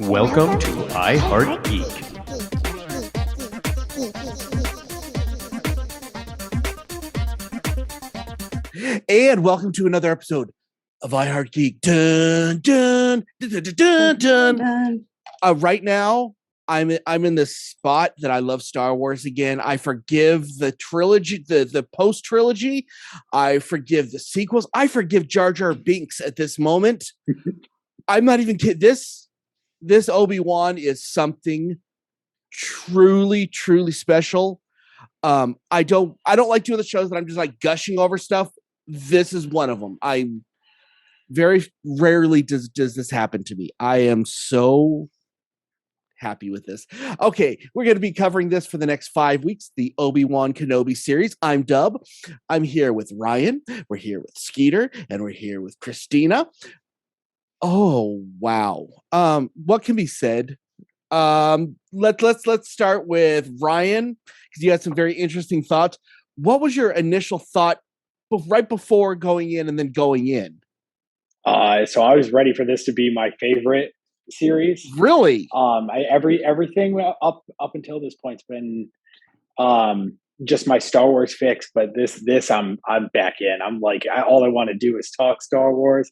Welcome to I Heart Geek. And welcome to another episode of I Heart Geek. Dun, dun, dun, dun, dun, dun, dun. Right now, I'm in this spot that I love Star Wars again. I forgive the trilogy, the post trilogy. I forgive the sequels. I forgive Jar Jar Binks at this moment. I'm not even kidding. This Obi Wan is something truly, truly special. I don't like doing the shows that I'm just like gushing over stuff. This is one of them. I'm very rarely does this happen to me. I am so happy with this. Okay, we're going to be covering this for the next 5 weeks, the Obi Wan Kenobi series. I'm Dub. I'm here with Ryan. We're here with Skeeter, and we're here with Christina. Oh wow. What can be said? Let's start with Ryan, because you had some very interesting thoughts. What was your initial thought right before going in and then going in? So I was ready for this to be my favorite series. Really? Everything up until this point's been just my Star Wars fix, but this I'm back in. I'm like, all I want to do is talk Star Wars,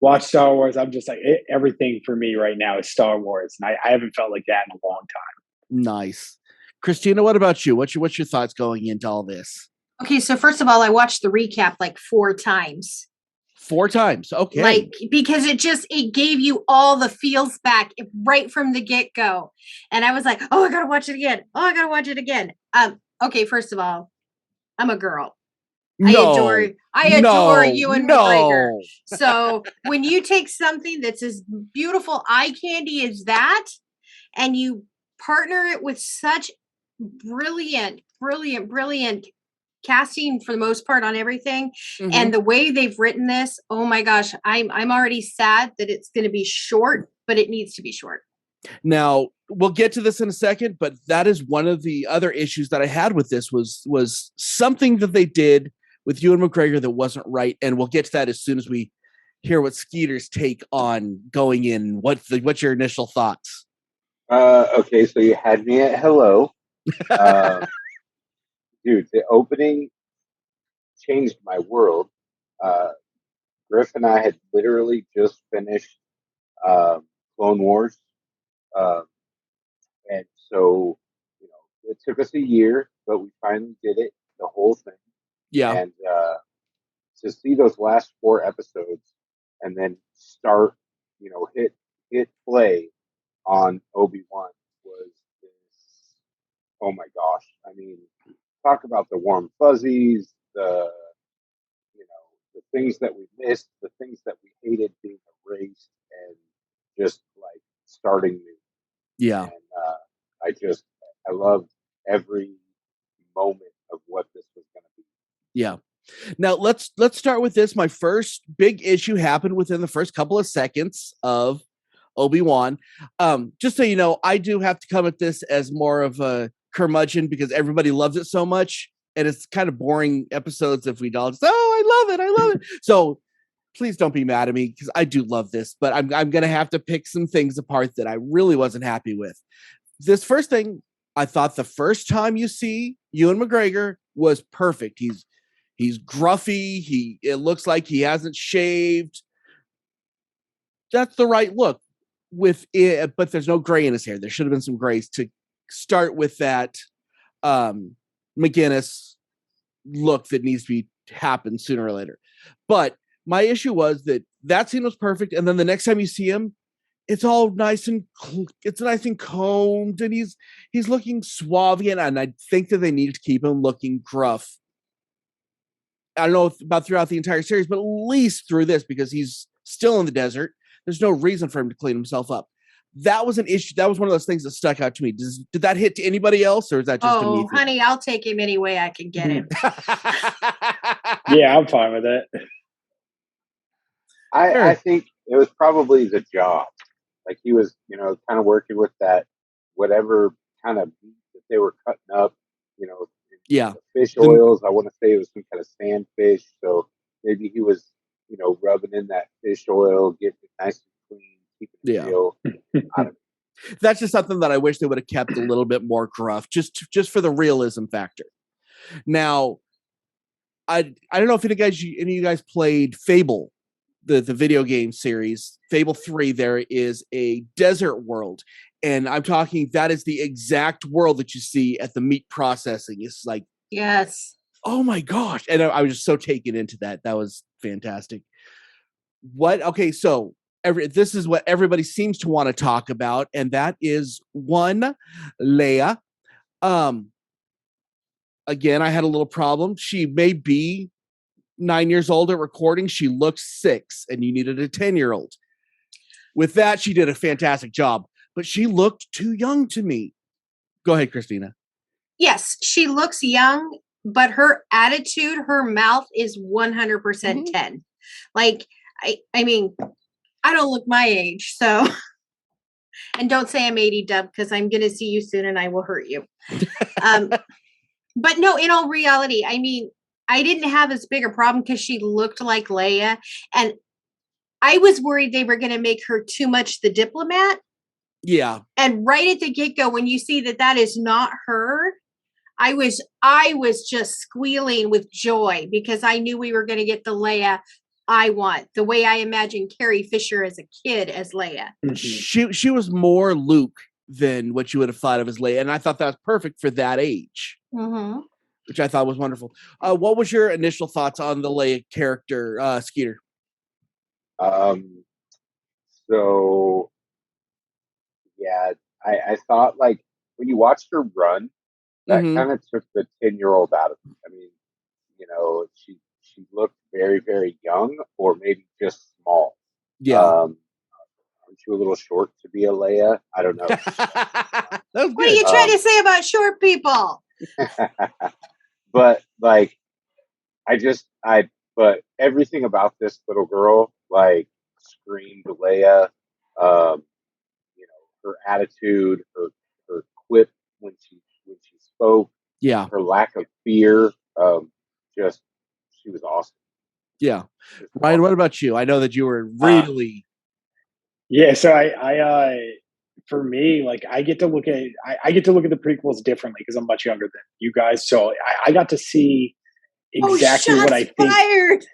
watch Star Wars. I'm just like, everything for me right now is Star Wars, and I haven't felt like that in a long time. Nice. Christina, what about you? What's your thoughts going into all this? Okay, so first of all, I watched the recap like 4 times. 4 times, okay. Like, because it gave you all the feels back right from the get-go. And I was like, oh, I gotta watch it again. Oh, I gotta watch it again. Okay, first of all, I'm a girl. I adore Ewan McGregor. So when you take something that's as beautiful eye candy as that, and you partner it with such brilliant casting for the most part on everything, and the way they've written this, oh my gosh, I'm already sad that it's going to be short, but it needs to be short. Now, we'll get to this in a second, but that is one of the other issues that I had with this was something that they did with Ewan McGregor that wasn't right, and we'll get to that as soon as we hear what Skeeter's take on going in. What's your initial thoughts? Okay, so you had me at hello. Dude, the opening changed my world. Griff and I had literally just finished Clone Wars. And so, it took us a year, but we finally did it, the whole thing. Yeah. And to see those last 4 episodes and then start, hit play on Obi Wan was this, oh my gosh. I mean, talk about the warm fuzzies, the things that we missed, the things that we hated being erased, and just like starting new. Yeah. And I loved every moment of what this was going to be. Yeah. Now let's start with this. My first big issue happened within the first couple of seconds of Obi-Wan. Just so you know, I do have to come at this as more of a curmudgeon because everybody loves it so much, and it's kind of boring episodes if we all just, I love it. So please don't be mad at me because I do love this, but I'm gonna have to pick some things apart that I really wasn't happy with. This first thing, I thought the first time you see Ewan McGregor was perfect. He's gruffy. It looks like he hasn't shaved. That's the right look with it, but there's no gray in his hair. There should have been some grays to start with that McGinnis look that needs to happen sooner or later. But my issue was that scene was perfect, and then the next time you see him, it's all nice and combed, and he's looking suave again. And I think that they needed to keep him looking gruff. I don't know about throughout the entire series, but at least through this, because he's still in the desert. There's no reason for him to clean himself up. That was an issue. That was one of those things that stuck out to me. Did that hit to anybody else, or is that just a me thing? Honey, I'll take him any way I can get him. Yeah, I'm fine with it. I think it was probably the job. Like he was, kind of working with that whatever kind of meat that they were cutting up, yeah, fish oils. I want to say it was some kind of sand fish. So maybe he was, rubbing in that fish oil, getting it nice and clean, keeping it real. That's just something that I wish they would have kept a little bit more gruff, just for the realism factor. Now, I don't know if any of you guys played Fable, the video game series. Fable 3, there is a desert world, and I'm talking that is the exact world that you see at the meat processing. It's like, yes. oh my gosh. And I was just so taken into that. That was fantastic. Okay, so this is what everybody seems to want to talk about, and that is one, Leia. Again, I had a little problem. She may be 9 years old at recording. She looks 6, and you needed a 10-year-old. With that, she did a fantastic job, but she looked too young to me. Go ahead, Christina. Yes, she looks young, but her attitude, her mouth is 100% 10. Like, I mean, I don't look my age, so. And don't say I'm 80, Dub, because I'm going to see you soon and I will hurt you. But no, in all reality, I mean, I didn't have as big a problem because she looked like Leia. And I was worried they were going to make her too much the diplomat. Yeah. And right at the get-go, when you see that is not her, I was just squealing with joy because I knew we were going to get the Leia I want, the way I imagined Carrie Fisher as a kid as Leia. She was more Luke than what you would have thought of as Leia, and I thought that was perfect for that age, which I thought was wonderful. What was your initial thoughts on the Leia character, Skeeter? So yeah, I thought like when you watched her run, that kind of took the 10-year-old out of it. I mean, you know, she looked very, very young, or maybe just small. Yeah. Aren't you a little short to be a Leia? I don't know. What are you trying to say about short people? But like, but everything about this little girl like screamed Leia. You know, her attitude, her quip when she spoke, her lack of fear, just she was awesome. Yeah. Ryan, what about you? I know that you were really yeah, so I for me, like I get to look at the prequels differently because I'm much younger than you guys. So I got to see exactly what I think. Fired.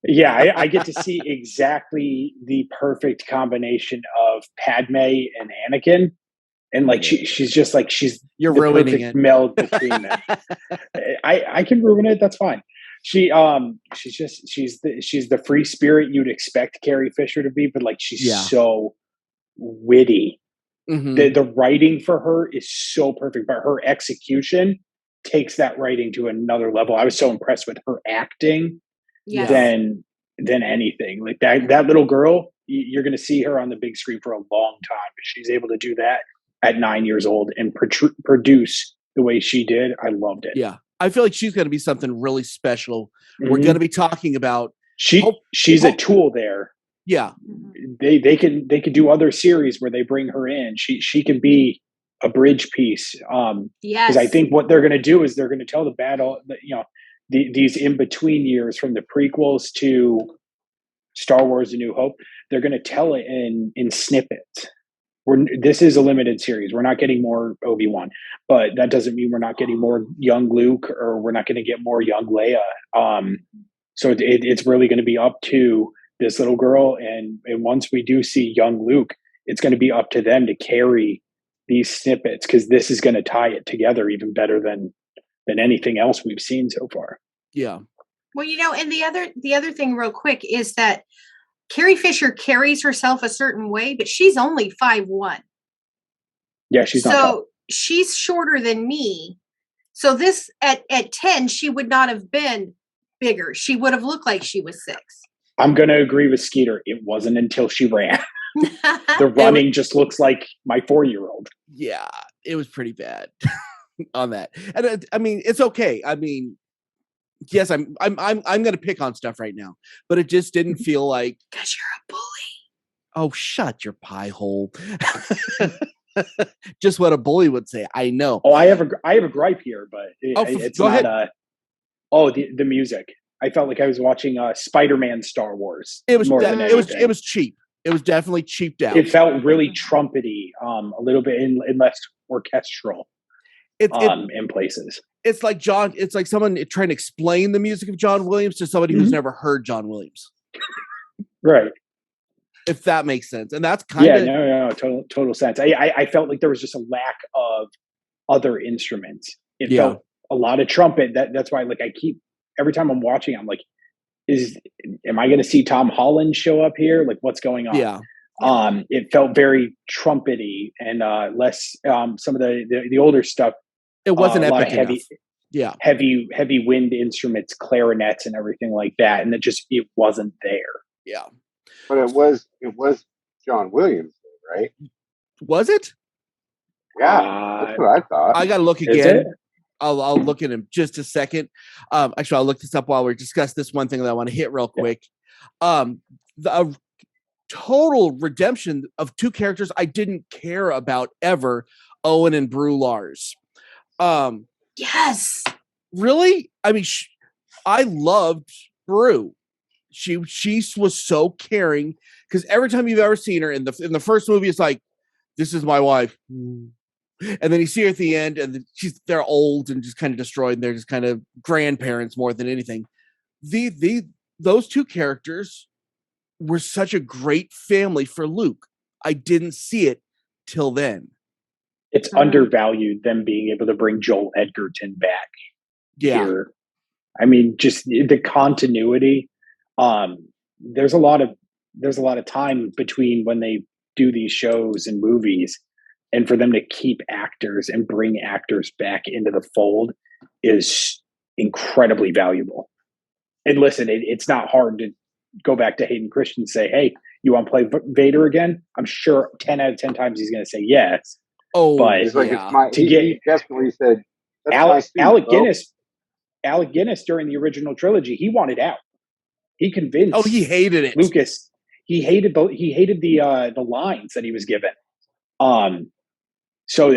Yeah, I get to see exactly the perfect combination of Padme and Anakin. And like she's just like you're the ruining perfect it. meld between them. I can ruin it. That's fine. She's the free spirit you'd expect Carrie Fisher to be, but like she's so witty. The writing for her is so perfect, but her execution takes that writing to another level. I was so impressed with her acting than anything. Like that little girl, you're going to see her on the big screen for a long time. But she's able to do that at 9 years old and produce the way she did. I loved it. Yeah. I feel like she's going to be something really special. We're going to be talking about. She's a tool there. Yeah. They could do other series where they bring her in. She can be a bridge piece. Because I think what they're going to do is they're going to tell the battle, these in between years from the prequels to Star Wars: A New Hope. They're going to tell it in snippets. This is a limited series. We're not getting more Obi Wan, but that doesn't mean we're not getting more young Luke or we're not going to get more young Leia. So it's really going to be up to this little girl, and once we do see young Luke, it's going to be up to them to carry these snippets because this is going to tie it together even better than anything else we've seen so far. Yeah. Well, and the other thing real quick is that Carrie Fisher carries herself a certain way, but she's only 5'1". Yeah, she's not tall. She's shorter than me. So this at 10, she would not have been bigger. She would have looked like she was 6. I'm going to agree with Skeeter. It wasn't until she ran. The running just looks like my 4-year-old. Yeah, it was pretty bad on that. And I mean, it's okay. I mean, yes, I'm going to pick on stuff right now, but it just didn't feel like because you're a bully. Oh, shut your pie hole. Just what a bully would say. I know. Oh, I have a gripe here, but it's go not. Ahead. The music. I felt like I was watching Spider-Man Star Wars. It was more than anything. It was cheap. It was definitely cheaped out. It felt really trumpety, a little bit in less orchestral in places. It's like it's like someone trying to explain the music of John Williams to somebody who's never heard John Williams. Right. If that makes sense. And that's kind of no, total sense. I felt like there was just a lack of other instruments. It felt a lot of trumpet. That's why, like, I keep every time I'm watching, I'm like, am I going to see Tom Holland show up here? Like, what's going on? Yeah. It felt very trumpety and less some of the older stuff. It wasn't a lot epic of heavy wind instruments, clarinets, and everything like that, and it wasn't there. Yeah, but it was John Williams, right? Was it? Yeah, that's what I thought. I got to look again. I'll look at him just a second. Actually, I'll look this up while we discuss this one thing that I want to hit real quick. The total redemption of two characters I didn't care about ever, Owen and Bru Lars. Yes. Really? I mean, I loved Bru. She was so caring, because every time you've ever seen her in the first movie, it's like, this is my wife. And then you see her at the end, and they're old and just kind of destroyed, and they're just kind of grandparents more than anything. Those two characters were such a great family for Luke. I didn't see it till then. It's undervalued, them being able to bring Joel Edgerton back here. I mean, just the continuity. There's a lot of time between when they do these shows and movies, and for them to keep actors and bring actors back into the fold is incredibly valuable. And listen, it's not hard to go back to Hayden Christensen and say, hey, you want to play Vader again? I'm sure 10 out of 10 times he's going to say yes. Oh, but he's like, he definitely said, Alec Guinness during the original trilogy, he wanted out. He convinced. Oh, he hated it. Lucas. He hated the lines that he was given. So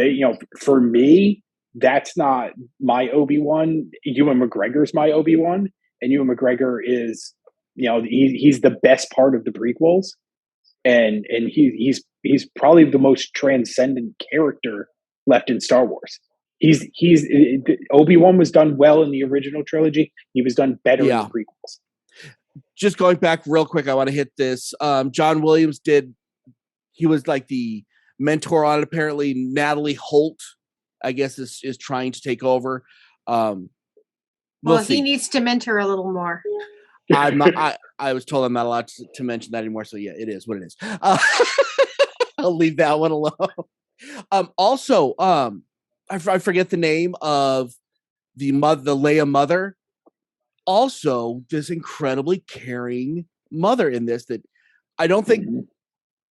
for me, that's not my Obi-Wan. Ewan McGregor's my Obi-Wan, and Ewan McGregor is, he's the best part of the prequels, and he's probably the most transcendent character left in Star Wars. Obi-Wan was done well in the original trilogy. He was done better in the prequels. Just going back real quick, I want to hit this. John Williams he was like the mentor on it. Apparently Natalie Holt, I guess, is trying to take over. He needs to mentor a little more. I was told I'm not allowed to mention that anymore. So yeah, it is what it is. I'll leave that one alone. Also, I forget the name of the Leia mother. Also, this incredibly caring mother in this that I don't think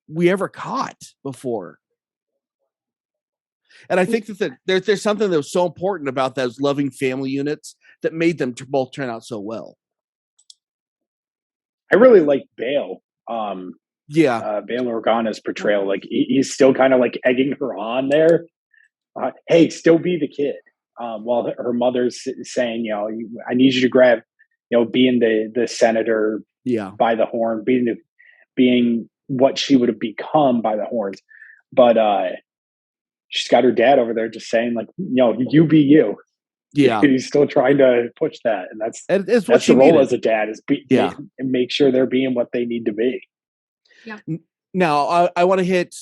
we ever caught before. And I think that there's something that was so important about those loving family units that made them both turn out so well. I really like Bail. Bail Organa's portrayal. Like, he's still kind of like egging her on there. Hey, still be the kid. While her mother's saying, I need you to grab, being the senator by the horn, being what she would have become by the horns. But she's got her dad over there just saying, like, you be you. Yeah. He's still trying to push that. And that's the role as a dad, is and make sure they're being what they need to be. Yeah. Now, I want to hit,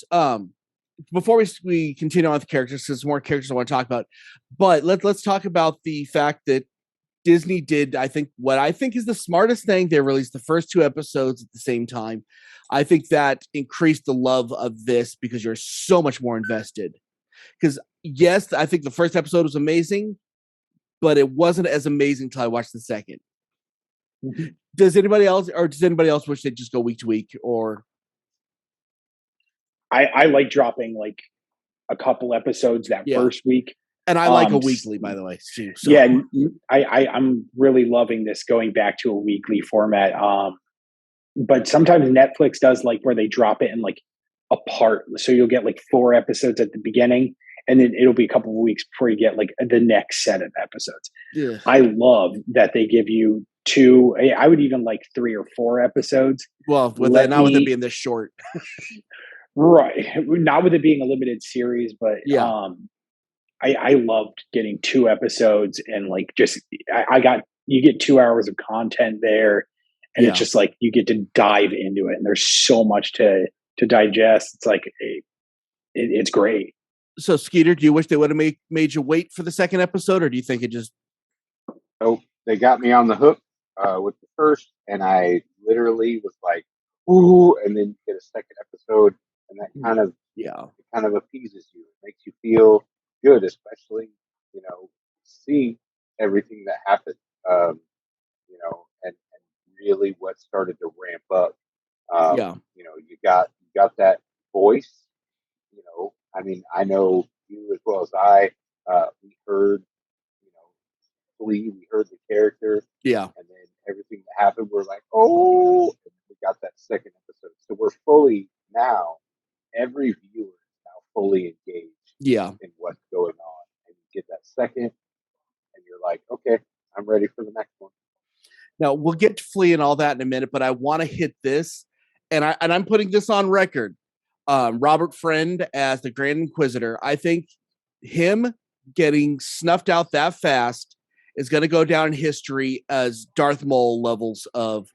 before we continue on with the characters, there's more characters I want to talk about, but let's talk about the fact that Disney did, what I think is the smartest thing. They released the first two episodes at the same time. I think that increased the love of this because you're so much more invested. Because yes, I think the first episode was amazing, but it wasn't as amazing until I watched the second. Mm-hmm. Does anybody else wish they'd just go week to week? Or I like dropping like a couple episodes that first week. And I like a weekly, by the way, too. So. Yeah, I'm really loving this going back to a weekly format. But sometimes Netflix does like where they drop it in like a part. So you'll get like 4 episodes at the beginning, and then it'll be a couple of weeks before you get like the next set of episodes. Yeah. I love that they give you 2. I would even like 3 or 4 episodes. Well, not with it being this short. Right. Not with it being a limited series, but Yeah. I loved getting 2 episodes and like just you get 2 hours of content there, and it's Yeah. just like you get to dive into it, and there's so much to digest. It's like it's great. So, Skeeter, do you wish they would have made you wait for the second episode, or do you think it just? So they got me on the hook with the first, and I literally was like, "Ooh!" And then get a second episode, and that kind of appeases you. It makes you feel good, especially seeing everything that happened. And really what started to ramp up. You got that voice. I mean, I know you as well as I. We heard, we heard the character, Yeah. and then everything that happened, we're like, oh, and we got that second episode. So we're fully now. Every viewer is now fully engaged. Yeah. In what's going on, and you get that second, and you're like, okay, I'm ready for the next one. Now we'll get to Flea and all that in a minute, but I want to hit this, and I'm putting this on record. Robert Friend as the Grand Inquisitor. I think him getting snuffed out that fast is going to go down in history as Darth Maul levels of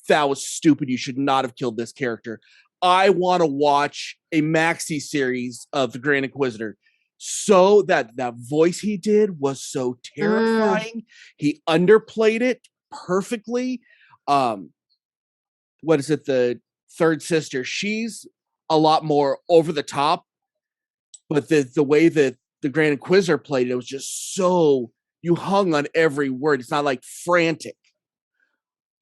that was stupid. You should not have killed this character. I want to watch a maxi series of the Grand Inquisitor. So that voice he did was so terrifying. He underplayed it perfectly. What is it? The third sister. She's a lot more over the top, but the way that the Grand Inquisitor played it was just so you hung on every word. It's not like frantic.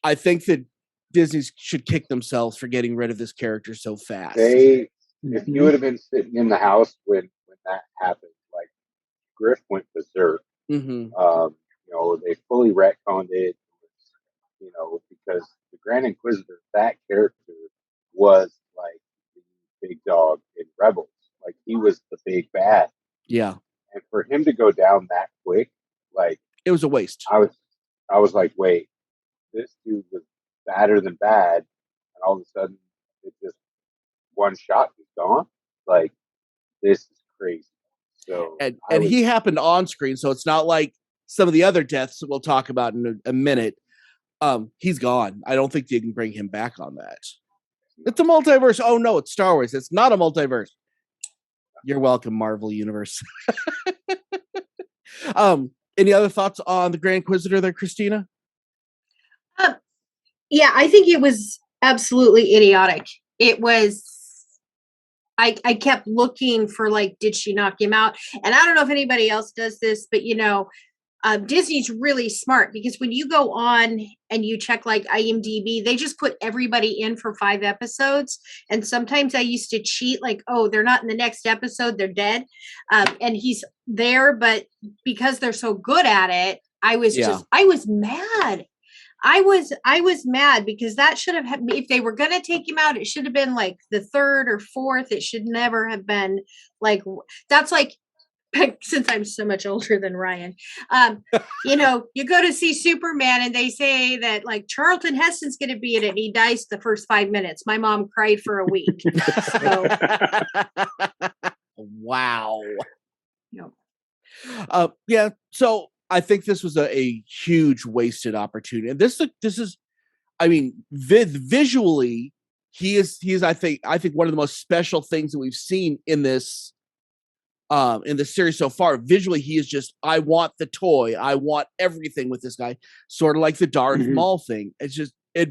I think that Disney should kick themselves for getting rid of this character so fast. If you would have been sitting in the house when that happened, like Griff went berserk. They fully retconned it. Because the Grand Inquisitor, that character was like the big dog in Rebels. Like he was the big bad. Yeah. And for him to go down that quick, like it was a waste. I was like, wait, this dude was badder than bad, and all of a sudden it just one shot, he's gone. Like this is crazy. So and he happened on screen, so it's not like some of the other deaths that we'll talk about in a minute. He's gone. I don't think they can bring him back on that. It's a multiverse. Oh no, it's Star Wars. It's not a multiverse. You're welcome, Marvel Universe. Any other thoughts on the Grand Inquisitor there, Christina? Yeah, I think it was absolutely idiotic. It was. I kept looking for like, did she knock him out? And I don't know if anybody else does this, but Disney's really smart because when you go on and you check like IMDb, they just put everybody in for 5 episodes. And sometimes I used to cheat like, oh, they're not in the next episode, they're dead. And he's there, but because they're so good at it, I was mad. I was mad because that should have had, if they were going to take him out, it should have been like the 3rd or 4th. It should never have been like, that's like, since I'm so much older than Ryan, you go to see Superman and they say that like Charlton Heston's going to be in it and he dies the first 5 minutes. My mom cried for a week. So. Wow. Yep. Yeah. So I think this was a huge wasted opportunity. And this is, I mean, visually, he is, I think one of the most special things that we've seen in this series so far. Visually, he is just, I want the toy. I want everything with this guy. Sort of like the Darth Maul thing. It's just, I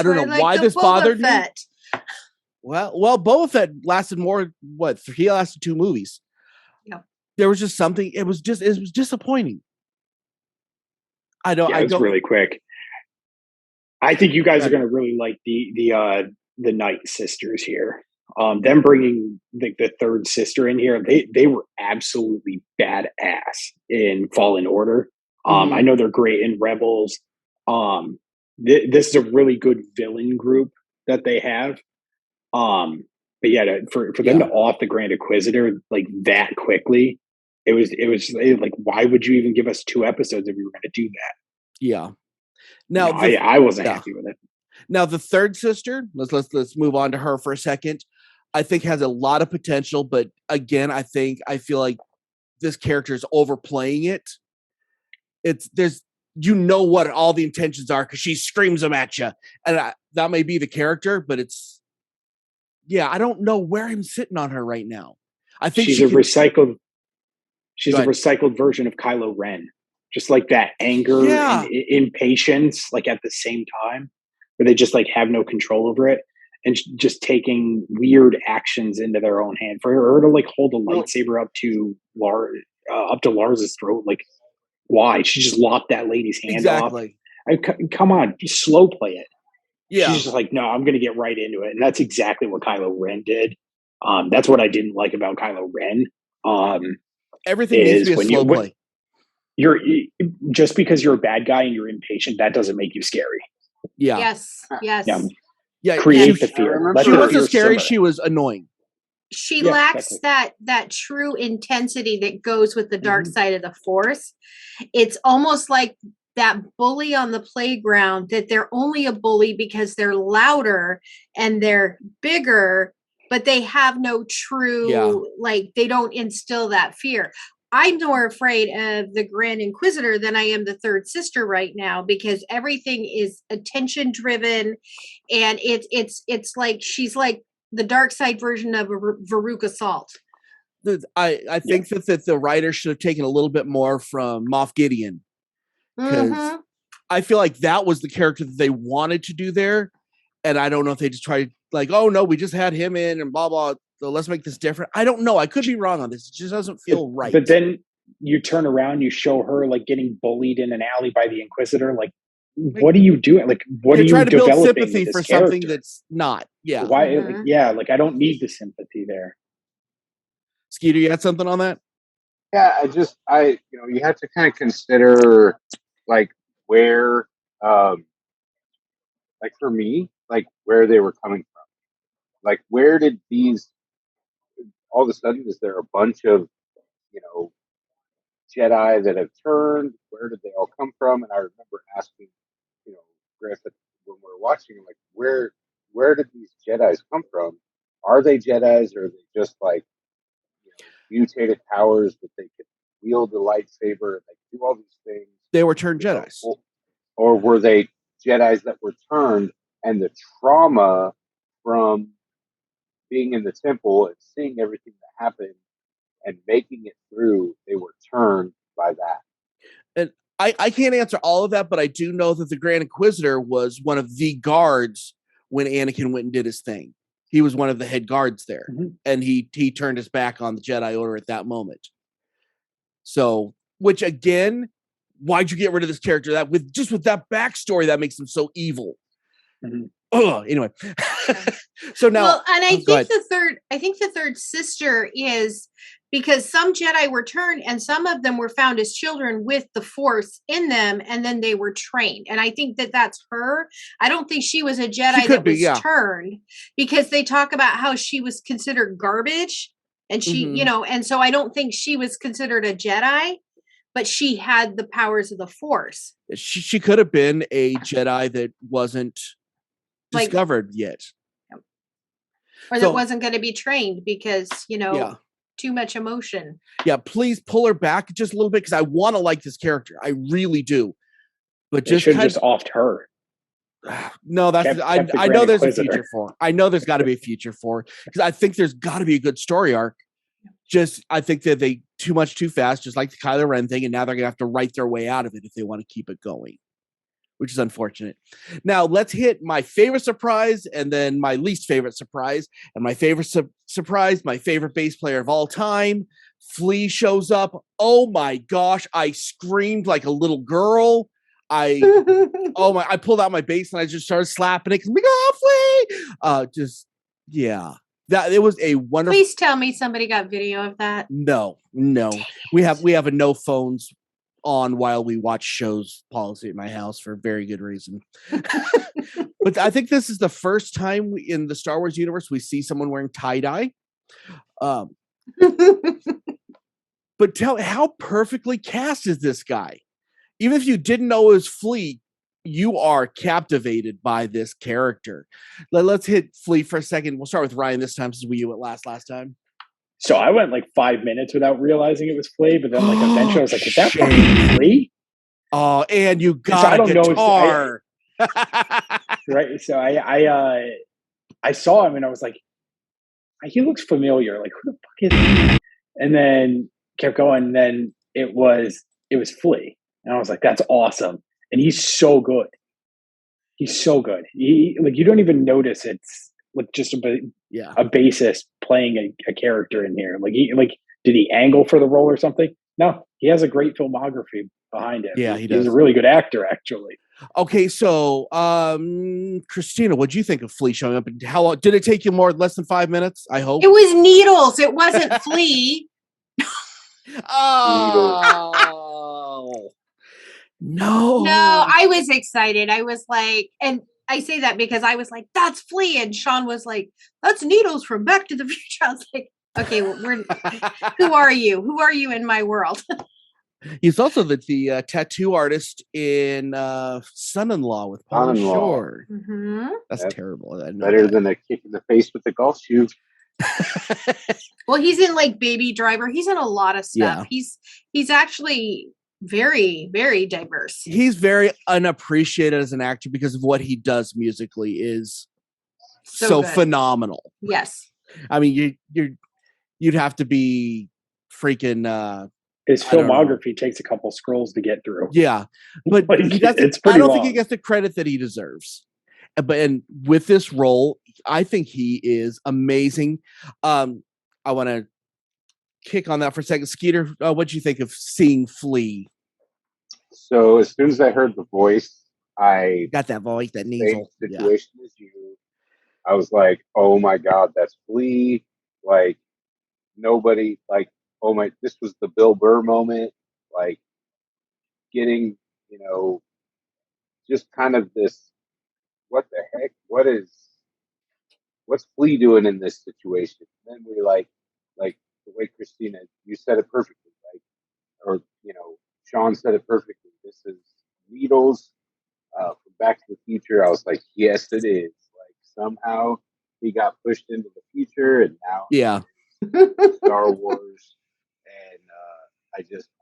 don't know like why this bothered me. Well, Boba Fett lasted more, he lasted 2 movies. Yeah. There was just something, it was disappointing. I don't really quick. I think you guys are going to really like the Night Sisters here. Them bringing the 3rd sister in here, they were absolutely badass in Fallen Order. I know they're great in Rebels. This is a really good villain group that they have. But yeah, for them to off the Grand Inquisitor like that quickly, it was like, why would you even give us 2 episodes if you were going to do that? Yeah. Now, No, I wasn't yeah. happy with it. Now the third sister, let's move on to her for a second. I think has a lot of potential, but again, I feel like this character is overplaying it. There's what all the intentions are because she screams them at you, and that may be the character, but I don't know where I'm sitting on her right now. I think She's a recycled version of Kylo Ren, just like that anger and impatience, like at the same time, where they just like have no control over it and just taking weird actions into their own hand. For her to like hold a lightsaber up to Lars's throat, like why? She just lopped that lady's hand off. Come on, slow play it. Yeah. She's just like, no, I'm going to get right into it. And that's exactly what Kylo Ren did. That's what I didn't like about Kylo Ren. Everything needs to be a slow play. You're just because you're a bad guy and you're impatient, that doesn't make you scary. Yeah. Yes. Yeah. Create the fear. She wasn't scary. She was annoying. She lacks that true intensity that goes with the dark side of the Force. It's almost like that bully on the playground, that they're only a bully because they're louder and they're bigger, but they have no true, like they don't instill that fear. I'm more afraid of the Grand Inquisitor than I am the third sister right now, because everything is attention driven, and it's like she's like the dark side version of Veruca Salt. I think that the writer should have taken a little bit more from Moff Gideon, because I feel like that was the character that they wanted to do there, and I don't know if they just tried like, oh no, we just had him in and blah blah. So let's make this different. I don't know. I could be wrong on this. It just doesn't feel right. But then you turn around, you show her like getting bullied in an alley by the Inquisitor. Like, what are you doing? Like, what are you developing? Trying to build sympathy for something that's not. Yeah. Why? Like I don't need the sympathy there. Skeeter, you had something on that? Yeah, you have to kind of consider like where, like for me, like where they were coming from. Like, where did all of a sudden, is there a bunch of, Jedi that have turned? Where did they all come from? And I remember asking, Griffith when we were watching, like, where did these Jedis come from? Are they Jedis, or are they just like mutated powers that they could wield the lightsaber and they do all these things? They were turned Jedis, or were they Jedis that were turned, and the trauma from being in the temple and seeing everything that happened and making it through, they were turned by that. And I can't answer all of that, but I do know that the Grand Inquisitor was one of the guards when Anakin went and did his thing. He was one of the head guards there, and he turned his back on the Jedi Order at that moment. So, which again, why'd you get rid of this character? That with that backstory that makes him so evil. Anyway. So now, well, and I think the third sister is because some Jedi were turned and some of them were found as children with the Force in them, and then they were trained. And I think that that's her. I don't think she was a Jedi that was turned, because they talk about how she was considered garbage, and she, and so I don't think she was considered a Jedi, but she had the powers of the Force. She could have been a Jedi that wasn't discovered yet, or that wasn't going to be trained because too much emotion. Yeah, please pull her back just a little bit, because I want to like this character. I really do. But just offed her. No, that's I know there's a future for. I know there's got to be a future for, because I think there's got to be a good story arc. Just I think that they too fast, just like the Kylo Ren thing, and now they're gonna have to write their way out of it if they want to keep it going, which is unfortunate. Now let's hit my favorite surprise and then my least favorite surprise. And my favorite surprise, my favorite bass player of all time, Flea shows up. Oh my gosh, I screamed like a little girl. I pulled out my bass and I just started slapping it. Flea! That it was a wonderful. Please tell me somebody got video of that. No. We have a no phones on while we watch shows policy at my house for very good reason. But I think this is the first time in the Star Wars universe we see someone wearing tie-dye. But how perfectly cast is this guy? Even if you didn't know it was Flea, you are captivated by this character. Let's hit Flea for a second. We'll start with Ryan this time since we went last time. So I went like 5 minutes without realizing it was Flea, but then like eventually I was like, "Is that fucking Flea?" Oh, and you got So I a don't know if guitar. right. So I saw him and I was like, he looks familiar. Like, who the fuck is he? And then kept going. And then it was Flea, and I was like, that's awesome. And he's so good. He's so good. He like you don't even notice it's like just a bassist playing a character in here. Like did he angle for the role or something? No, he has a great filmography behind him. Yeah, he does. He's a really good actor, actually. Okay, so Christina, what'd you think of Flea showing up? And how long did it take you? Less than 5 minutes? I hope It was Needles. It wasn't Flea. Oh no! I was excited. I was like, and I say that because I was like, "That's Flea," and Sean was like, "That's Needles from Back to the Future." I was like, "Okay, well, who are you? Who are you in my world?" He's also the tattoo artist in Son-in-Law with Paul Shore. Mm-hmm. That's terrible. Better than a kick in the face with a golf shoe. Well, he's in like Baby Driver. He's in a lot of stuff. Yeah. He's actually very, very diverse. He's very unappreciated as an actor because of what he does musically is so phenomenal. Yes. I mean, you'd have to be freaking his filmography takes a couple scrolls to get through. Yeah. But like, it's I don't think he gets the credit that he deserves. And with this role, I think he is amazing. I want to kick on that for a second. Skeeter, what'd you think of seeing Flea? So as soon as I heard the voice, I got that voice, that nasal situation as you. I was like, oh my God, that's Flea. Like nobody, like, oh my, this was the Bill Burr moment. Like getting, just kind of this, what the heck? What's Flea doing in this situation? And then we like the way Christina, you said it perfectly, or Sean said it perfectly. This is Needles from Back to the Future. I was like, yes, it is. Like somehow he got pushed into the future, and now Star Wars, and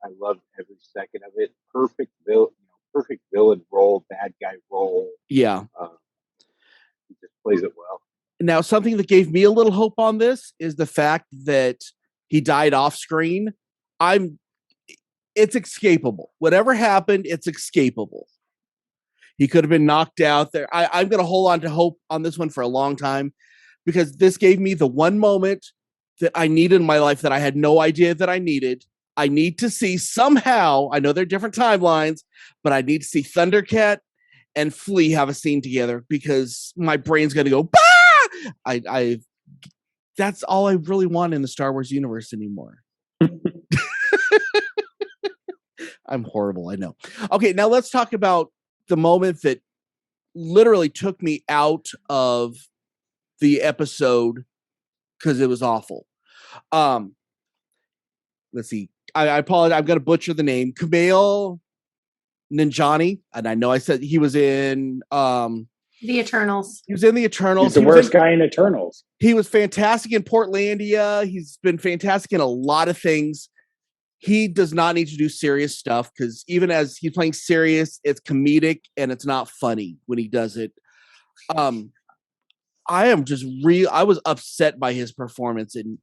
I loved every second of it. Perfect villain role, bad guy role. Yeah, he just plays it well. Now, something that gave me a little hope on this is the fact that he died off screen. It's escapable. Whatever happened, it's escapable. He could have been knocked out there. I'm going to hold on to hope on this one for a long time because this gave me the one moment that I needed in my life that I had no idea that I needed. I need to see somehow, I know they're different timelines, but I need to see Thundercat and Flea have a scene together because my brain's going to go, bah! That's all I really want in the Star Wars universe anymore. I'm horrible, I know. Okay, now let's talk about the moment that literally took me out of the episode because it was awful. Let's see. I apologize. I'm going to butcher the name. Kumail Nanjiani, and I know I said he was in The Eternals. He was in The Eternals. He's the worst guy in Eternals. He was fantastic in Portlandia. He's been fantastic in a lot of things. He does not need to do serious stuff because even as he's playing serious, it's comedic and it's not funny when he does it. I was upset by his performance, and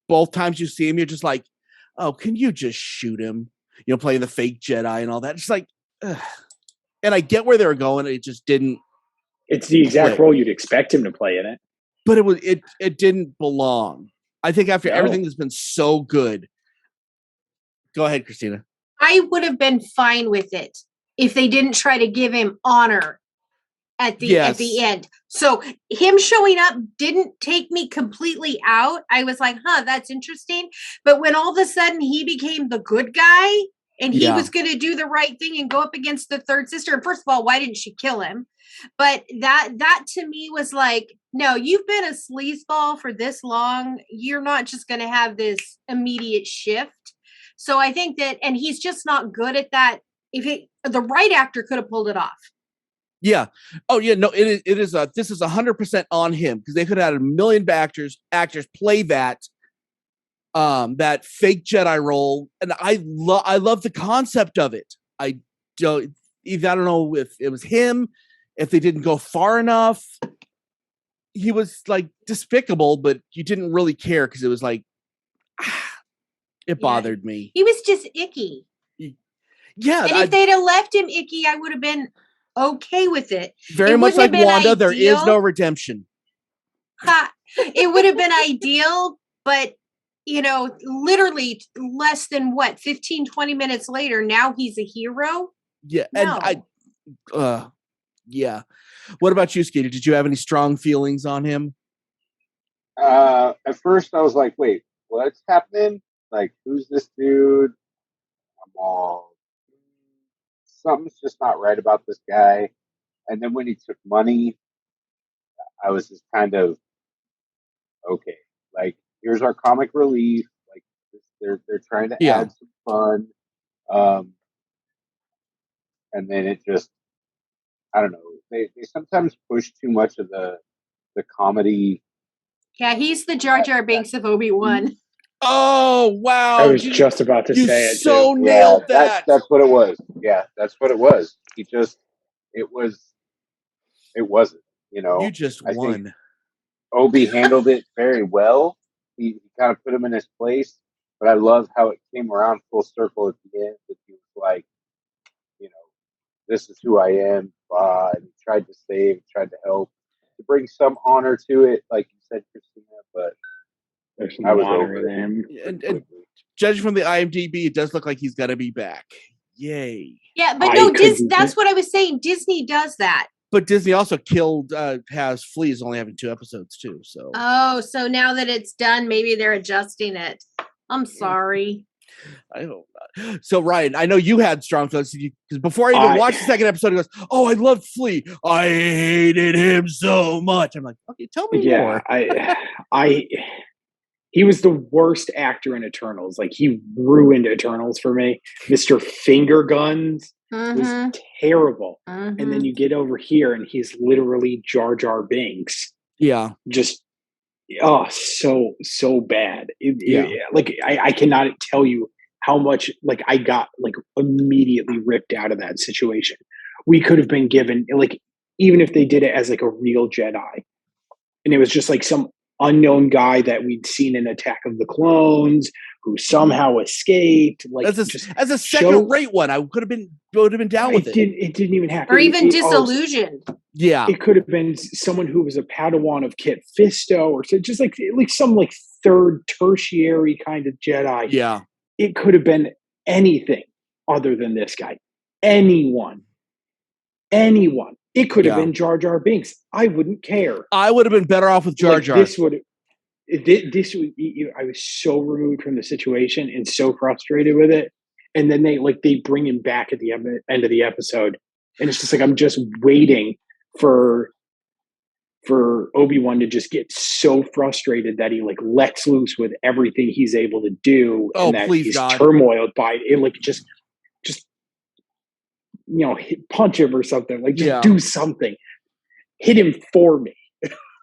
both times you see him, you're just like, oh, can you just shoot him? Playing the fake Jedi and all that. Just like, ugh. And I get where they were going. It just didn't. It's the exact role you'd expect him to play in it. But it didn't belong. I think after everything that's been so good. Go ahead, Christina. I would have been fine with it if they didn't try to give him honor at the end. So him showing up didn't take me completely out. I was like, that's interesting. But when all of a sudden he became the good guy and he was going to do the right thing and go up against the third sister. And first of all, why didn't she kill him? But that to me was like, no, you've been a sleazeball for this long. You're not just going to have this immediate shift. So I think that, and he's just not good at that. The right actor could have pulled it off. Yeah. Oh yeah. No, it is this is 100% on him because they could have had a million actors play that that fake Jedi role, and I love the concept of it. I don't know if it was him, if they didn't go far enough. He was like despicable, but you didn't really care because it was like it bothered me. He was just icky. Yeah, and if they'd have left him icky, I would have been okay with it. Very it much like Wanda, ideal. there is no redemption. It would have been ideal, but literally less than 15-20 minutes later, now he's a hero. Yeah, no. And yeah. What about you, Skater? Did you have any strong feelings on him? At first, I was like, "Wait, what's happening? Like, who's this dude?" I'm all, something's just not right about this guy. And then when he took money, I was just kind of okay. Like, here's our comic relief. Like, they're trying to add some fun. And then it just, I don't know. They sometimes push too much of the comedy. Yeah, he's the Jar Jar Binks of Obi Wan. Oh wow! I was just about to say it. So too. nailed that. That's what it was. Yeah, that's what it was. It wasn't. You just won. Obi handled it very well. He kind of put him in his place, but I love how it came around full circle at the end. That he was like, this is who I am. And he tried to save, tried to help, to bring some honor to it, like you said, Christina. But there's no honor in him. And judging from the IMDb, it does look like he's going to be back. Yay! Yeah, but no, that's what I was saying. Disney does that. But Disney also has Fleas only having 2 episodes too. So so now that it's done, maybe they're adjusting it. I'm sorry. I hope not. So Ryan, I know you had strong feelings because before I even watched the second episode, he goes, "Oh, I loved Flea. I hated him so much." I'm like, "Okay, tell me more." He was the worst actor in Eternals. Like, he ruined Eternals for me. Mr. Finger Guns was terrible. And then you get over here and he's literally Jar Jar Binks. Yeah. Just, so bad. I cannot tell you how much, like, I got, like, immediately ripped out of that situation. We could have been given, like, even if they did it as, like, a real Jedi, and it was just, like, some unknown guy that we'd seen in Attack of the Clones who somehow escaped. Like, as a second-rate one, I would have been down with it. It didn't even happen. Or even Disillusioned. Yeah, it could have been someone who was a Padawan of Kit Fisto, or so, just like some like third tertiary kind of Jedi. Yeah, it could have been anything other than this guy. Anyone. It could have been Jar Jar Binks. I wouldn't care. I would have been better off with Jar Jar. I was so removed from the situation and so frustrated with it. And then they bring him back at the end of the episode, and it's just like I'm just waiting for Obi Wan to just get so frustrated that he like lets loose with everything he's able to do, and that he's turmoiled by it. Like just punch him or something. Like just do something. Hit him for me.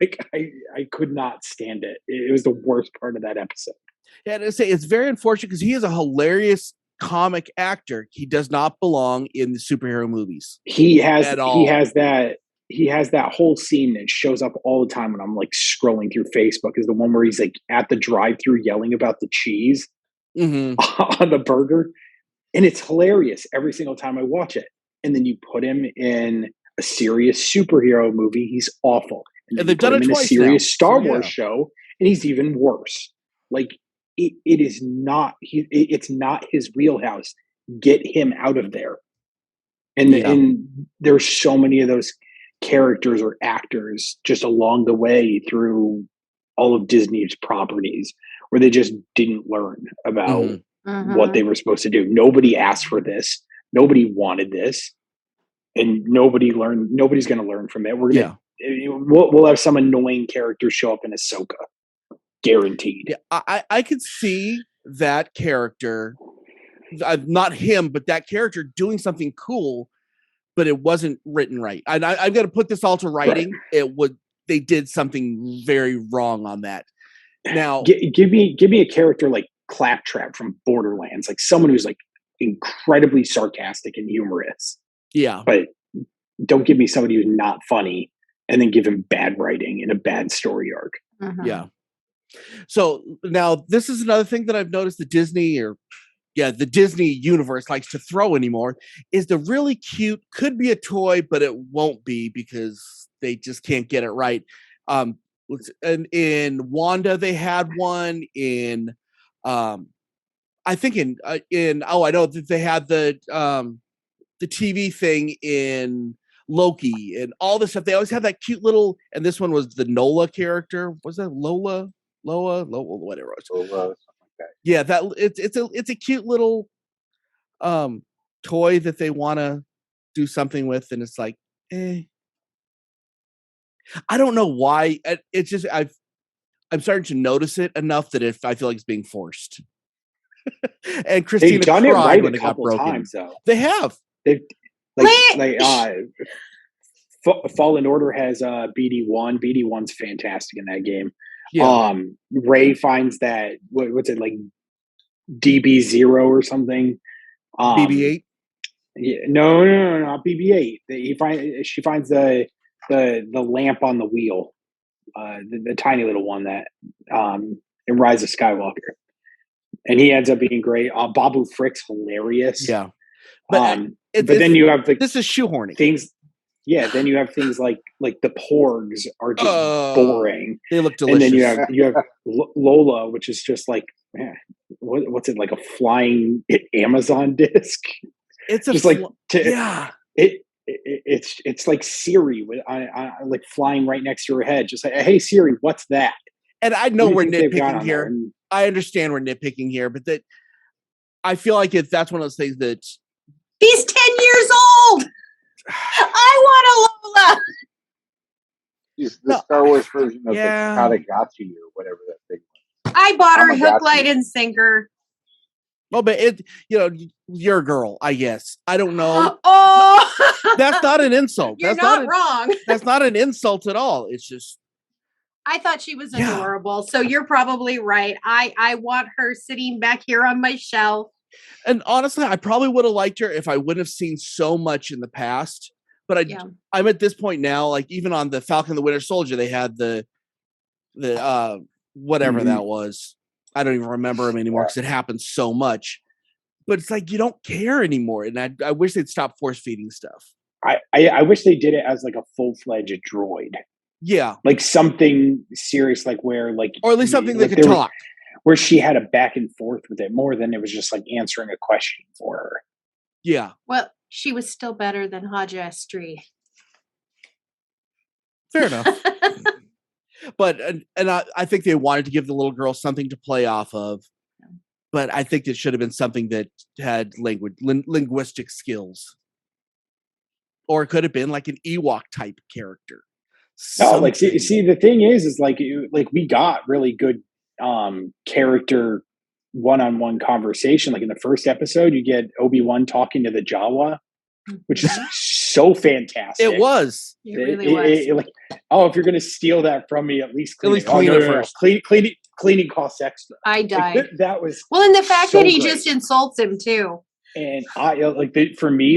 Like I could not stand it. It was the worst part of that episode. Yeah, to say it's very unfortunate because he is a hilarious comic actor. He does not belong in the superhero movies. He has that whole scene that shows up all the time when I'm like scrolling through Facebook, is the one where he's like at the drive-thru yelling about the cheese on the burger. And it's hilarious every single time I watch it. And then you put him in a serious superhero movie, he's awful. And they've done it twice in a serious now. Star Wars show, and he's even worse. Like it is not. It's not his wheelhouse. Get him out of there. And there's so many of those characters or actors just along the way through all of Disney's properties where they just didn't learn about what they were supposed to do. Nobody asked for this. Nobody wanted this, and nobody learned. Nobody's going to learn from it. We'll have some annoying character show up in Ahsoka, guaranteed. Yeah, I could see that character, not him, but that character doing something cool. but it wasn't written right. And I've got to put this all to writing. They did something very wrong on that. Now, give me a character like Claptrap from Borderlands, like someone who's like incredibly sarcastic and humorous. Yeah, but don't give me somebody who's not funny and then give him bad writing and a bad story arc. Yeah. So now this is another thing that I've noticed the Disney universe likes to throw anymore is the really cute, could be a toy, but it won't be because they just can't get it right. And in Wanda, they had one I think I know that they had the TV thing in Loki and all this stuff. They always have that cute little, and this one was the Nola character. Was that Lola, whatever it was. Lola, something like that. Yeah, that it's a cute little toy that they want to do something with, and it's like, I don't know why. It's just I'm starting to notice it enough that I feel like it's being forced. And Christina They've done it cried right when a it got couple broken. times, though. They have. They've Fallen Order has BD1. BD1's fantastic in that game. Yeah. Ray finds that what's it like DB0 or something. BB-8. Yeah, no, not BB-8. She finds the lamp on the wheel, the tiny little one that in Rise of Skywalker, and he ends up being great. Babu Frick's hilarious. Yeah, but then you have this is shoehorning things. Yeah, then you have things like the porgs are just boring. They look delicious. And then you have Lola, which is just like, man, what's it like, a flying Amazon disc? It's just it's like Siri with like flying right next to her head. Just like, hey Siri, what's that? And I know we're nitpicking here. I understand we're nitpicking here, but that I feel like that's one of those things that he's 10 years old. I want a Lola. It's the Star Wars version of the Katagotchi or whatever that thing was. I bought her hook, line, and sinker. Well, but you're a girl, I guess. I don't know. Oh, that's not an insult. You're not wrong. That's not an insult at all. It's just. I thought she was adorable. So you're probably right. I want her sitting back here on my shelf. And honestly, I probably would have liked her if I wouldn't have seen so much in the past. But I'm at this point now, like even on the Falcon and the Winter Soldier, they had the whatever that was. I don't even remember them anymore because it happened so much. But it's like you don't care anymore, and I wish they'd stop force feeding stuff. I wish they did it as like a full-fledged droid. Yeah, like something serious, like where like, or at least something that could talk. Where she had a back and forth with it more than it was just like answering a question for her. Yeah. Well, she was still better than Haja Astri. Fair enough. But and I think they wanted to give the little girl something to play off of. But I think it should have been something that had linguistic skills. Or it could have been like an Ewok type character. No, like see the thing is like we got really good character one-on-one conversation. Like in the first episode, you get Obi Wan talking to the Jawa, which is so fantastic. It was. It really was. If you're gonna steal that from me, at least clean it first. Cleaning costs extra. I died. Like, that was and the fact so that he great. Just insults him too. And I for me,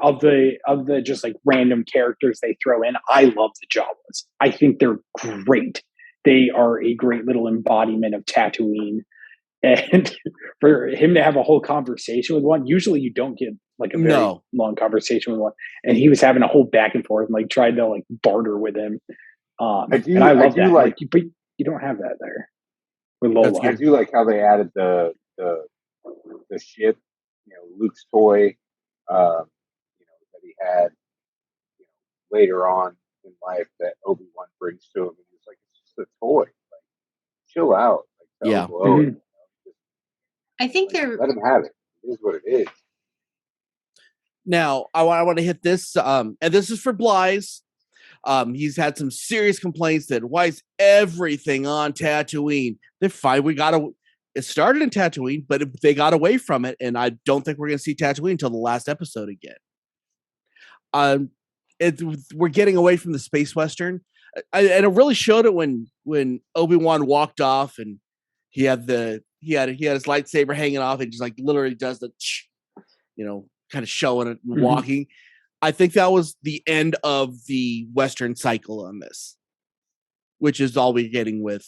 of the just like random characters they throw in, I love the Jawas. I think they're great. They are a great little embodiment of Tatooine. And for him to have a whole conversation with one, usually you don't get like a very long conversation with one. And he was having a whole back and forth and like tried to like barter with him. And I love that. Like, but you don't have that there with Lola. I do like how they added the ship, Luke's toy, that he had, later on in life that Obi-Wan brings to him. And he's like, it's just a toy. Like, chill out. Like, yeah. I think they're let him have it. It is what it is. Now, I want to hit this, and this is for Blythe. He's had some serious complaints that why is everything on Tatooine? They're fine. It started in Tatooine, but they got away from it, and I don't think we're going to see Tatooine until the last episode again. Um, we're getting away from the space western, and it really showed it when Obi Wan walked off and he had his lightsaber hanging off and just like literally does the, kind of showing it and walking. I think that was the end of the western cycle on this, which is all we're getting with.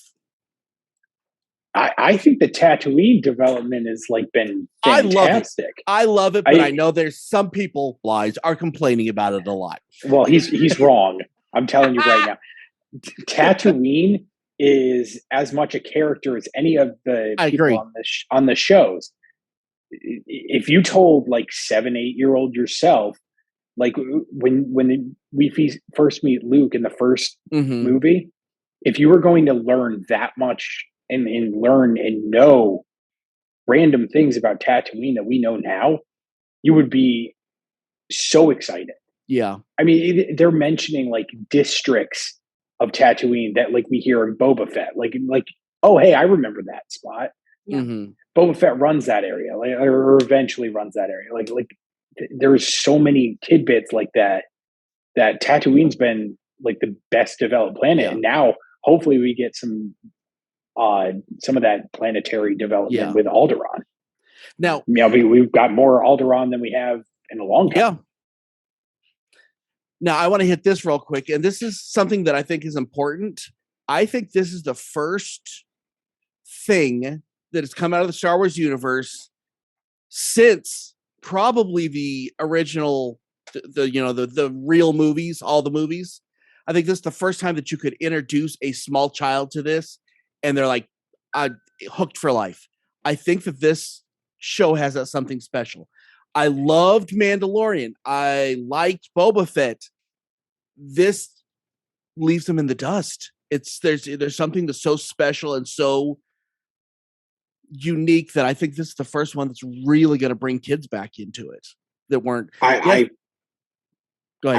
I think the Tatooine development has like been fantastic. I love it, but I know there's some people are complaining about it a lot. Well, he's wrong. I'm telling you right now. Tatooine is as much a character as any of the people on the shows. If you told like 7-8-year-old yourself, like when we first meet Luke in the first movie, if you were going to learn that much and learn and know random things about Tatooine that we know now, you would be so excited. Yeah. I mean, they're mentioning like districts of Tatooine that like we hear in Boba Fett. Like, oh, hey, I remember that spot. Yeah. Boba Fett runs that area, like, or eventually runs that area. Like there's so many tidbits like that Tatooine's been like the best developed planet. Yeah. And now hopefully we get some of that planetary development with Alderaan. Now, we've got more Alderaan than we have in a long time. Yeah. Now, I want to hit this real quick, and this is something that I think is important. I think this is the first thing that has come out of the Star Wars universe since probably the original, the real movies, all the movies. I think this is the first time that you could introduce a small child to this, and they're like hooked for life. I think that this show has something special. I loved Mandalorian. I liked Boba Fett. This leaves them in the dust. There's something that's so special and so unique that I think this is the first one that's really going to bring kids back into it that weren't. I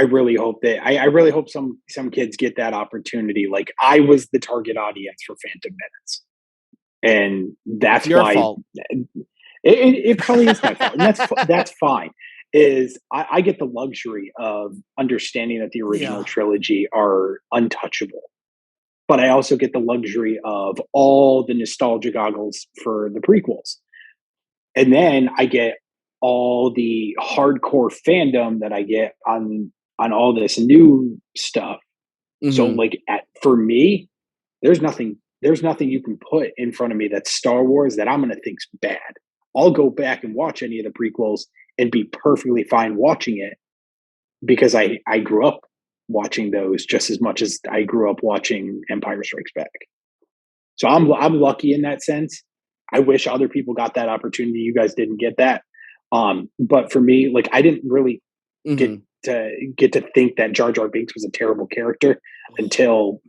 really hope that I really hope some kids get that opportunity. Like I was the target audience for Phantom Menace, and that's your why fault. It probably is my fault, and that's fine. I get the luxury of understanding that the original trilogy are untouchable, but I also get the luxury of all the nostalgia goggles for the prequels, and then I get all the hardcore fandom that I get on all this new stuff. So, like, for me, there's nothing you can put in front of me that's Star Wars that I'm going to think's bad. I'll go back and watch any of the prequels and be perfectly fine watching it because I grew up watching those just as much as I grew up watching Empire Strikes Back. So I'm lucky in that sense. I wish other people got that opportunity. You guys didn't get that. But for me, like I didn't really get to think that Jar Jar Binks was a terrible character until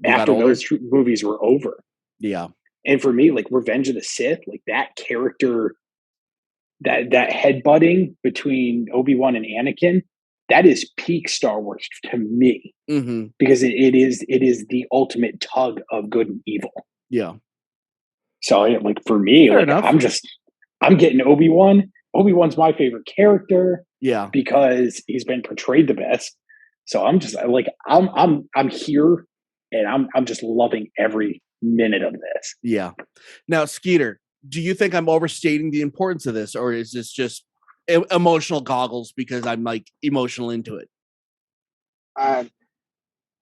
after those movies were over. Yeah. And for me, like Revenge of the Sith, like that character, that headbutting between Obi-Wan and Anakin, that is peak Star Wars to me, because it is the ultimate tug of good and evil. Yeah. So like for me, Fair like enough. I'm getting Obi-Wan. Obi-Wan's my favorite character. Yeah. Because he's been portrayed the best. So I'm just like I'm here, and I'm just loving every minute of this. Yeah. Now, Skeeter, do you think I'm overstating the importance of this, or is this just emotional goggles because I'm like emotional into it? I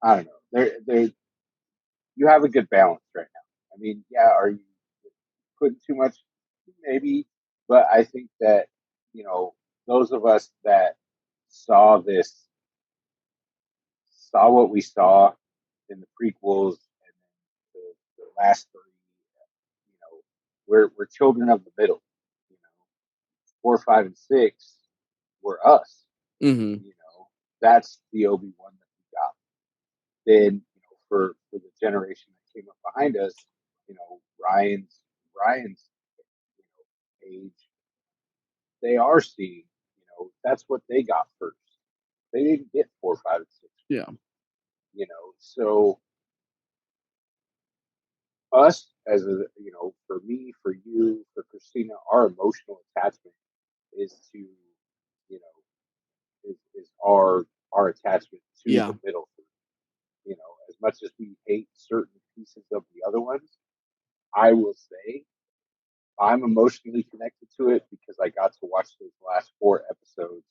don't know. There, you have a good balance right now. I mean, yeah, are you putting too much? Maybe, but I think that those of us that saw what we saw in the prequels and the last three. We're children of the middle. 4, 5, and 6 were us. That's the Obi-Wan that we got. Then for the generation that came up behind us, Ryan's age, they are seeing. That's what they got first. They didn't get 4, 5, and 6. Yeah. So us as for me, for you, for Christina, our emotional attachment is to is our attachment to Yeah. the middle. You know, as much as we hate certain pieces of the other ones, I will say I'm emotionally connected to it because I got to watch those last 4 episodes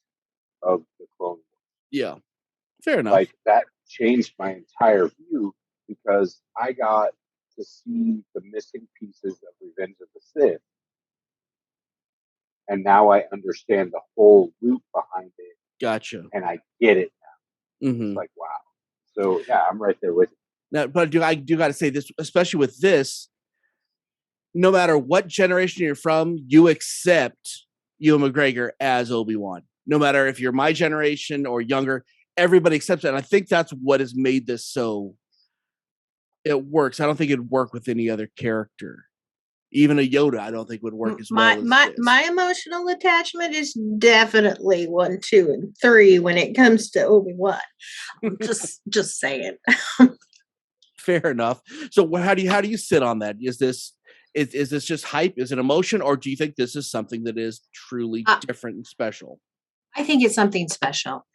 of the Clone Wars. Yeah. Fair enough. Like that changed my entire view because I got to see the missing pieces of Revenge of the Sith. And now I understand the whole loop behind it. Gotcha. And I get it now. Mm-hmm. It's like, wow. So yeah, I'm right there with you. Now, but I do got to say this, especially with this, no matter what generation you're from, you accept Ewan McGregor as Obi Wan. No matter if you're my generation or younger, everybody accepts it. And I think that's what has made this so it works. I don't think it'd work with any other character. Even a Yoda, I don't think would work as well as this. My emotional attachment is definitely 1, 2, and 3 when it comes to Obi-Wan. I'm just saying. Fair enough. So how do you sit on that? Is this just hype? Is it emotion, or do you think this is something that is truly different and special? I think it's something special.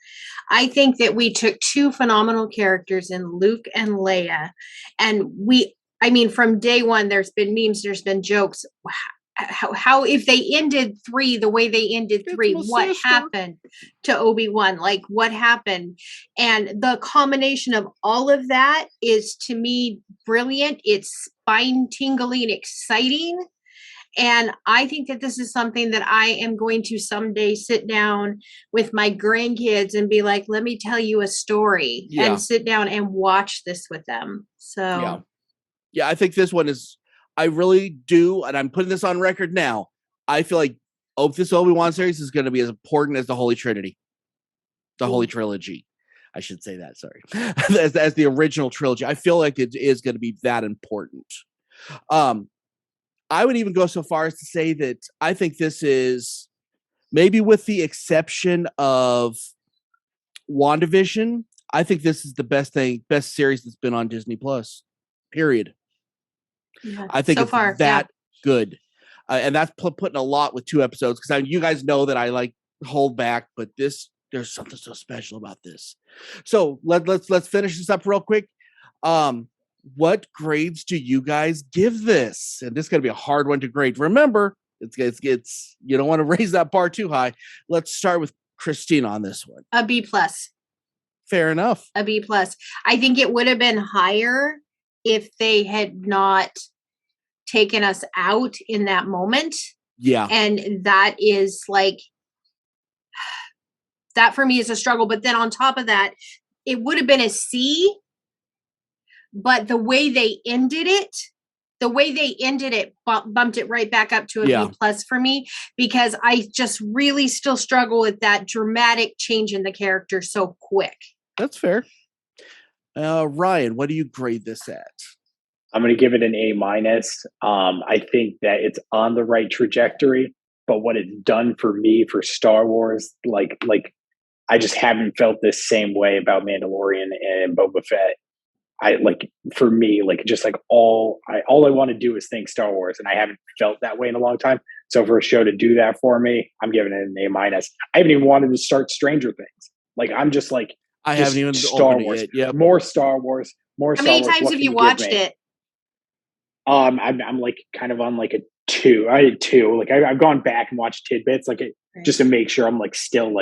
I think that we took 2 phenomenal characters in Luke and Leia, and from day one, there's been memes, there's been jokes. How if they ended 3 the way they ended 3, what happened to Obi-Wan? Like, what happened? And the combination of all of that is, to me, brilliant. It's spine-tingling, exciting. And I think that this is something that I am going to someday sit down with my grandkids and be like, let me tell you a story, and sit down and watch this with them. So yeah, I think this one is, I really do, and I'm putting this on record now. I feel like this Obi-Wan series is going to be as important as the Holy Trinity. The Holy Trilogy. I should say that, sorry. as the original trilogy. I feel like it is going to be that important. I would even go so far as to say that I think this is, maybe with the exception of WandaVision, I think this is the best series that's been on Disney Plus. Period. Yeah, I think so it's far, that good. And that's putting a lot with 2 episodes, because you guys know that I like hold back, but there's something so special about this. So let's finish this up real quick. What grades do you guys give this? And this is going to be a hard one to grade. Remember, it's you don't want to raise that bar too high. Let's start with Christina on this one. A B+. Fair enough. A B+. I think it would have been higher if they had not taken us out in that moment. Yeah. And that is like, that for me is a struggle. But then on top of that, it would have been a C, but the way they ended it bumped it right back up to a B+ for me, because I just really still struggle with that dramatic change in the character so quick. That's fair. Ryan, what do you grade this at? I'm going to give it an A-. I think that it's on the right trajectory, but what it's done for me for Star Wars, like I just haven't felt this same way about Mandalorian and Boba Fett. For me, all I want to do is think Star Wars, and I haven't felt that way in a long time. So for a show to do that for me, I'm giving it an A-. I haven't even wanted to start Stranger Things. I'm just like, I haven't even Star Wars. Yet. More Star Wars. More. How many times have you watched it? I'm kind of on a 2. I did 2. I've gone back and watched tidbits just to make sure I'm still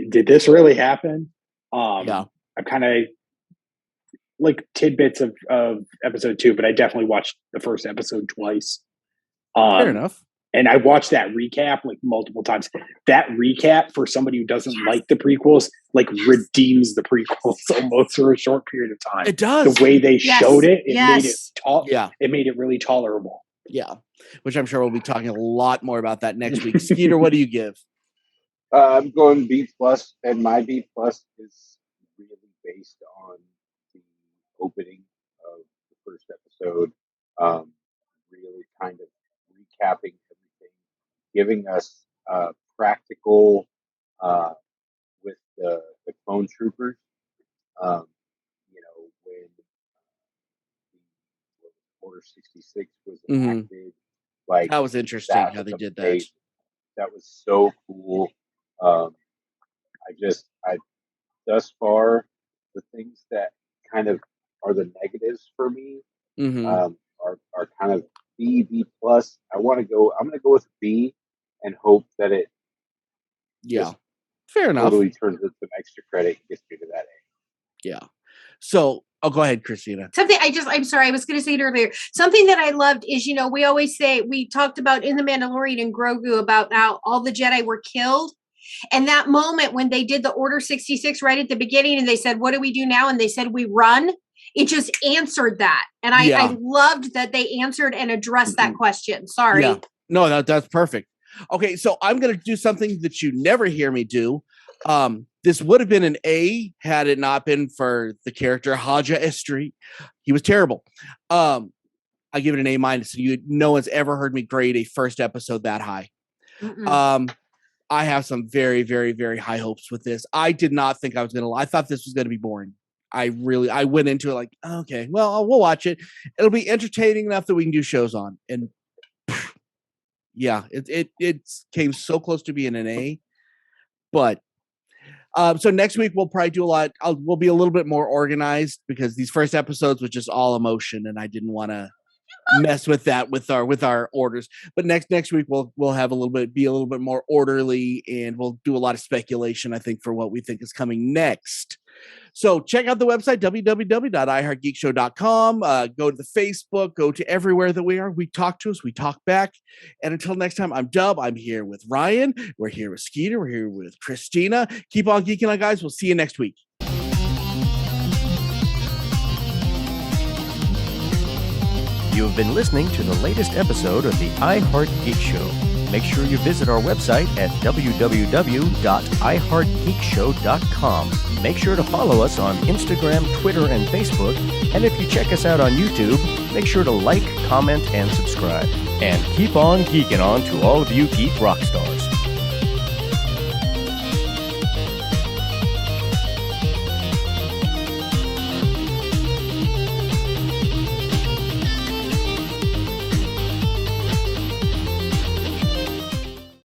did this really happen? I'm kind of tidbits of episode 2, but I definitely watched the first episode twice. Fair enough. And I watched that recap multiple times. That recap, for somebody who doesn't like the prequels, redeems the prequels almost for a short period of time. It does. The way they showed it, made it it made it really tolerable. Yeah. Which I'm sure we'll be talking a lot more about that next week. Skeeter, what do you give? I'm going B+, and my B+ is really based on the opening of the first episode, really kind of recapping everything, giving us practical with the clone troopers. When Order 66 was enacted, that was interesting how they did that. That was so cool. I thus far, the things that kind of are the negatives for me are kind of B plus. I'm going to go with B and hope that it fair enough. Totally turns into some extra credit and gets me to that A. Yeah. So, go ahead, Christina. Something I'm sorry, I was going to say it earlier. Something that I loved is, we always say, we talked about in The Mandalorian and Grogu about how all the Jedi were killed. And that moment when they did the Order 66 right at the beginning and they said, what do we do now? And they said, we run. It just answered that. And I loved that they answered and addressed that question. Sorry. Yeah. No, that's perfect. Okay, so I'm going to do something that you never hear me do. This would have been an A had it not been for the character Haja Estri. He was terrible. I give it an A-. No one's ever heard me grade a first episode that high. I have some very, very, very high hopes with this. I did not think I was going to. I thought this was going to be boring. I went into it like, okay, well, we'll watch it. It'll be entertaining enough that we can do shows on. And yeah, it came so close to being an A. But so next week we'll probably do a lot. We'll be a little bit more organized because these first episodes was just all emotion, and I didn't want to mess with that with our orders. But next week we'll have be a little bit more orderly, and we'll do a lot of speculation, I think, for what we think is coming next. So check out the website, www.iheartgeekshow.com. Go to the Facebook, go to everywhere that we are. We talk to us, we talk back. And until next time, I'm Dub. I'm here with Ryan. We're here with Skeeter. We're here with Christina. Keep on geeking on, guys. We'll see you next week. You have been listening to the latest episode of the iHeart Geek Show. Make sure you visit our website at www.iheartgeekshow.com. Make sure to follow us on Instagram, Twitter, and Facebook. And if you check us out on YouTube, make sure to like, comment, and subscribe. And keep on geeking on to all of you geek rock stars.